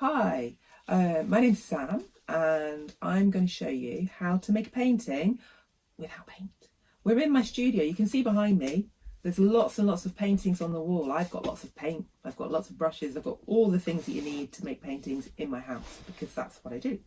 Hi, my name's Sam and I'm going to show you how to make a painting without paint. We're in my studio. You can see behind me there's lots and lots of paintings on the wall. I've got lots of paint, I've got lots of brushes, I've got all the things that you need to make paintings in my house because that's what I do.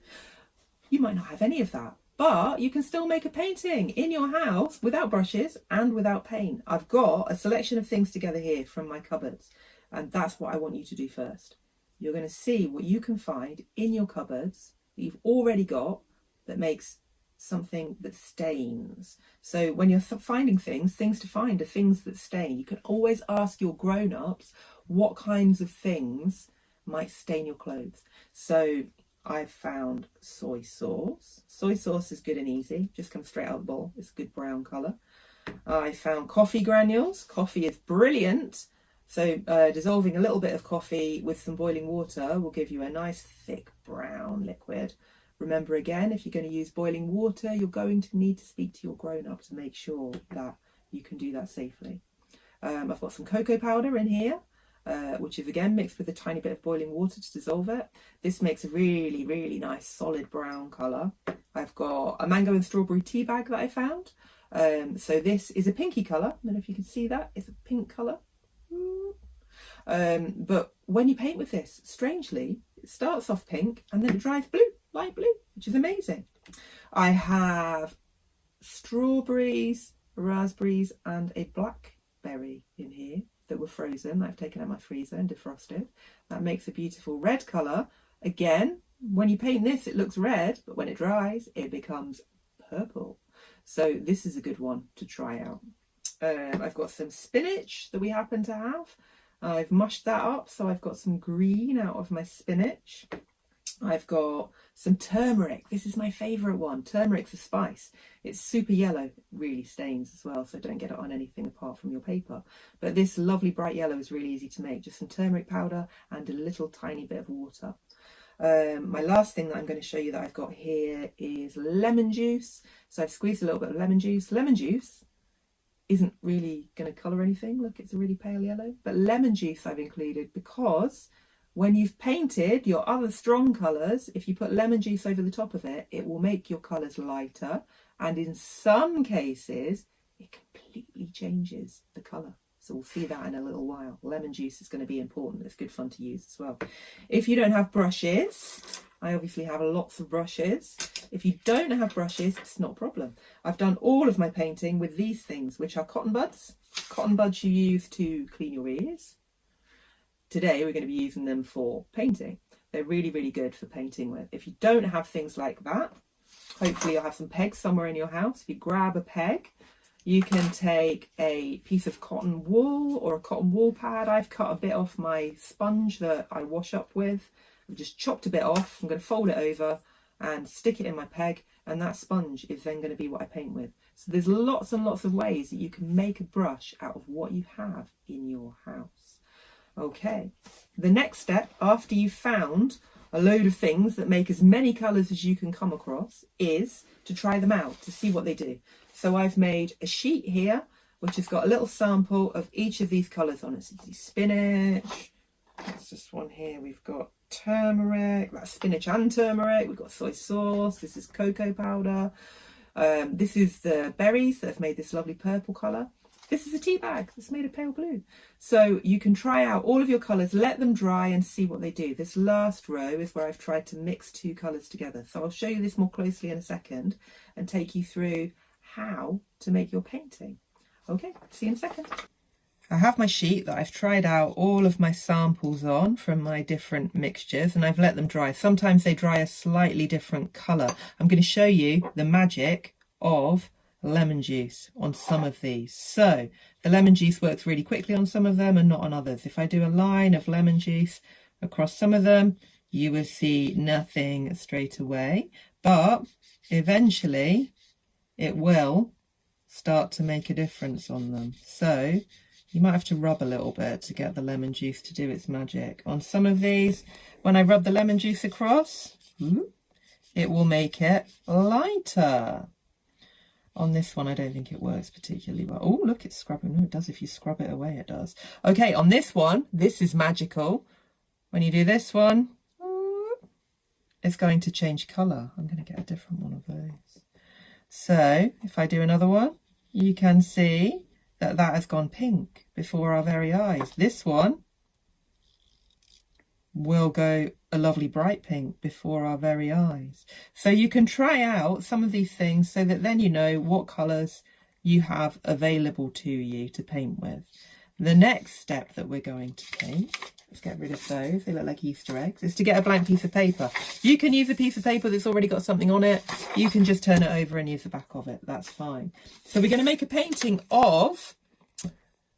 You might not have any of that, but you can still make a painting in your house without brushes and without paint. I've got a selection of things together here from my cupboards, and that's what I want you to do first. You're going to see what you can find in your cupboards that you've already got that makes something that stains. So when you're finding things to find are things that stain. You can always ask your grown-ups what kinds of things might stain your clothes. So I've found soy sauce. Soy sauce is good and easy, just comes straight out of the bowl. It's a good brown colour. I found coffee granules. Coffee is brilliant. So dissolving a little bit of coffee with some boiling water will give you a nice thick brown liquid. Remember again, if you're going to use boiling water, you're going to need to speak to your grown-up to make sure that you can do that safely. I've got some cocoa powder in here, which is again mixed with a tiny bit of boiling water to dissolve it. This makes a really, really nice solid brown colour. I've got a mango and strawberry tea bag that I found. So this is a pinky colour. I don't know if you can see that. It's a pink colour. But when you paint with this, strangely, it starts off pink and then it dries blue, light blue, which is amazing. I have strawberries, raspberries and a blackberry in here that were frozen. I've taken out my freezer and defrosted. That makes a beautiful red colour. Again, when you paint this, it looks red, but when it dries, it becomes purple. So this is a good one to try out. I've got some spinach that we happen to have. I've mushed that up, so I've got some green out of my spinach. I've got some turmeric. This is my favourite one. Turmeric's a spice. It's super yellow. It really stains as well, so don't get it on anything apart from your paper. But this lovely bright yellow is really easy to make. Just some turmeric powder and a little tiny bit of water. My last thing that I'm going to show you that I've got here is lemon juice. So I've squeezed a little bit of lemon juice. Lemon juice isn't really going to colour anything. Look, it's a really pale yellow. But lemon juice I've included because when you've painted your other strong colours, if you put lemon juice over the top of it, it will make your colours lighter. And in some cases, it completely changes the colour. So we'll see that in a little while. Lemon juice is going to be important. It's good fun to use as well. If you don't have brushes, I obviously have lots of brushes. If you don't have brushes, it's not a problem. I've done all of my painting with these things, which are cotton buds. Cotton buds you use to clean your ears. Today we're going to be using them for painting. They're really, really good for painting with. If you don't have things like that, hopefully you'll have some pegs somewhere in your house. If you grab a peg, you can take a piece of cotton wool or a cotton wool pad. I've cut a bit off my sponge that I wash up with. I've just chopped a bit off. I'm going to fold it over and stick it in my peg, and that sponge is then going to be what I paint with. So there's lots and lots of ways that you can make a brush out of what you have in your house. Okay, the next step after you've found a load of things that make as many colours as you can come across is to try them out, to see what they do. So I've made a sheet here which has got a little sample of each of these colours on it. So you see spinach, that's just one here, we've got turmeric, that's spinach and turmeric, we've got soy sauce, this is cocoa powder, this is the berries that have made this lovely purple colour. This is a tea bag that's made of pale blue. So you can try out all of your colours, let them dry and see what they do. This last row is where I've tried to mix two colours together. So I'll show you this more closely in a second and take you through how to make your painting. Okay, see you in a second. I have my sheet that I've tried out all of my samples on from my different mixtures, and I've let them dry. Sometimes they dry a slightly different colour. I'm going to show you the magic of lemon juice on some of these. So the lemon juice works really quickly on some of them and not on others. If I do a line of lemon juice across some of them, you will see nothing straight away, but eventually it will start to make a difference on them. So you might have to rub a little bit to get the lemon juice to do its magic. On some of these, when I rub the lemon juice across, it will make it lighter. On this one, I don't think it works particularly well. Oh, look, it's scrubbing. No, it does. If you scrub it away, it does. Okay, on this one, this is magical. When you do this one, it's going to change colour. I'm going to get a different one of those. So if I do another one, you can see that that has gone pink before our very eyes. This one will go a lovely bright pink before our very eyes. So you can try out some of these things so that then you know what colours you have available to you to paint with. The next step that we're going to paint, let's get rid of those, they look like Easter eggs, is to get a blank piece of paper. You can use a piece of paper that's already got something on it. You can just turn it over and use the back of it. That's fine. So we're going to make a painting of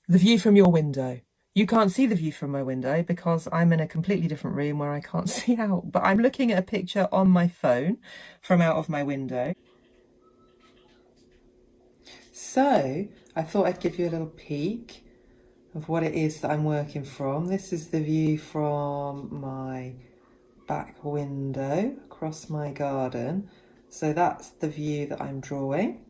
the view from your window. You can't see the view from my window because I'm in a completely different room where I can't see out. But I'm looking at a picture on my phone from out of my window. So I thought I'd give you a little peek of what it is that I'm working from. This is the view from my back window across my garden. So that's the view that I'm drawing.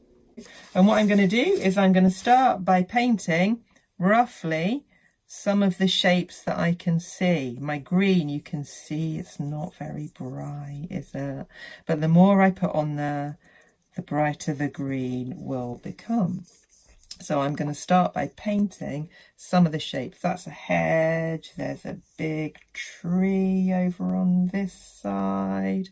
And what I'm going to do is I'm going to start by painting roughly some of the shapes that I can see. My green, you can see it's not very bright, is it? But the more I put on there, the brighter the green will become. So I'm going to start by painting some of the shapes. That's a hedge, there's a big tree over on this side.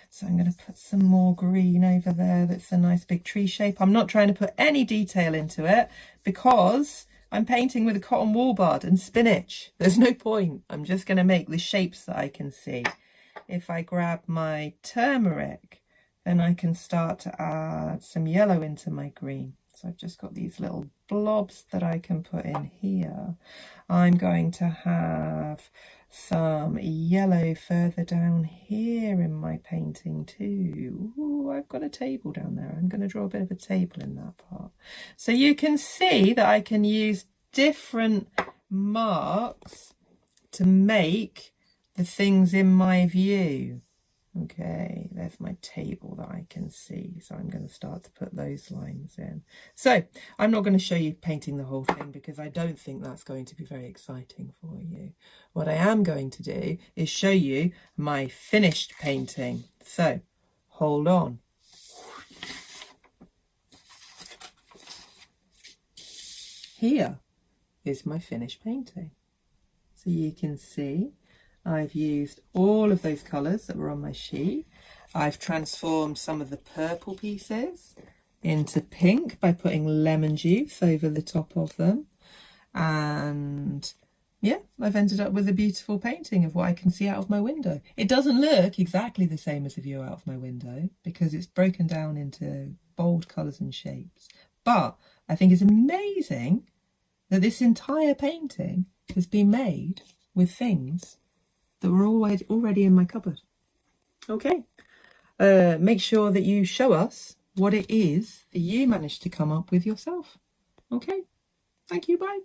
So I'm going to put some more green over there. That's a nice big tree shape. I'm not trying to put any detail into it because I'm painting with a cotton wool bud and spinach. There's no point. I'm just going to make the shapes that I can see. If I grab my turmeric, then I can start to add some yellow into my green. So I've just got these little blobs that I can put in here. I'm going to have some yellow further down here in my painting too. Ooh, I've got a table down there. I'm going to draw a bit of a table in that part. So you can see that I can use different marks to make the things in my view. Okay, there's my table that I can see. So I'm going to start to put those lines in. So I'm not going to show you painting the whole thing because I don't think that's going to be very exciting for you. What I am going to do is show you my finished painting. So hold on. Here is my finished painting. So you can see I've used all of those colours that were on my sheet. I've transformed some of the purple pieces into pink by putting lemon juice over the top of them. And yeah, I've ended up with a beautiful painting of what I can see out of my window. It doesn't look exactly the same as a view out of my window because it's broken down into bold colours and shapes. But I think it's amazing that this entire painting has been made with things that were already in my cupboard. Okay, make sure that you show us what it is that you managed to come up with yourself. Okay, thank you, bye.